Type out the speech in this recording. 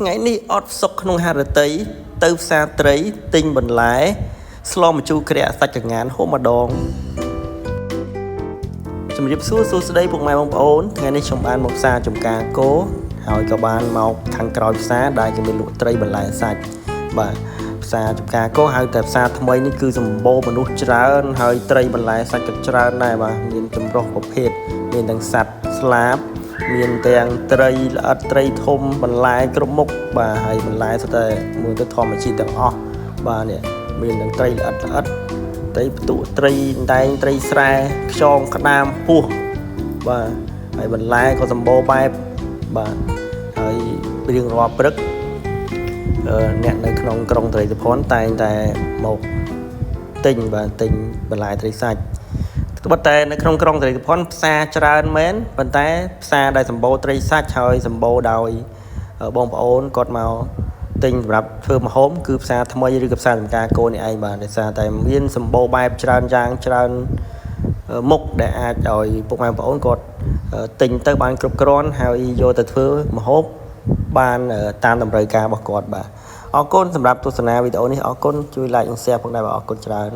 ថ្ងៃនេះអត់សុខក្នុងហារតីទៅផ្សារត្រីទិញបន្លែស្លម្ជូរក្រាក់សាច់ចងានហូបម្ដងជំរាបសួរសួស្តីពុកម៉ែបងប្អូនថ្ងៃនេះខ្ញុំបានមកផ្សារចំការគោហើយក៏បានមកខាងក្រោយផ្សារដែលគេមានលក់ត្រីបន្លែសាច់បាទផ្សារចំការគោហៅតែផ្សារថ្មីនេះគឺសម្បូរមនុស្សច្រើនហើយត្រីបន្លែសាច់ក៏ច្រើនដែរបាទមានចម្រុះប្រភេទមានទាំងសត្វស្លាបមានទាំងត្រីល្អិតត្រីធំបន្លែគ្រប់មុខបាទហើយបន្លែសុទ្ធតែមួយទៅធម្មជាតិទាំងអស់បាទនេះមានទាំងត្រីល្អិតត្រីផ្ទុកត្រីដែងត្រីស្រែខ្យងក្តាមពោះបាទហើយបន្លែក៏សម្បូរបែបបាទហើយរៀងរាល់ព្រឹកអ្នកនៅក្នុងក្រុងត្រីសុភ័ណ្ឌតែងតែមកទិញបន្លែត្រីសាច់ត្បិតតែនៅក្នុងក្រុងត្រីសុភ័ណ្ឌផ្សារច្រើនមែនប៉ុន្តែផ្សារដែលសម្បូរត្រីសាច់ហើយសម្បូរដោយបងប្អូនគាត់មកទិញសម្រាប់ធ្វើម្ហូបគឺផ្សារថ្មីឬក៏ផ្សារចំការគោនេះឯងបាទដោយសារតែមានសម្បូរបែបច្រើនយ៉ាងច្រើនមុខដែលអាចឲ្យពុកម៉ែបងប្អូនគាត់ទិញទៅបានគ្រប់គ្រាន់ហើយយកទៅធ្វើម្ហូបបានតាមតម្រូវការរបស់គាត់បាទអរគុណសម្រាប់ទស្សនាវីដេអូនេះអរគុណជួយ like និង share ផងដែរបាទអរគុណច្រើន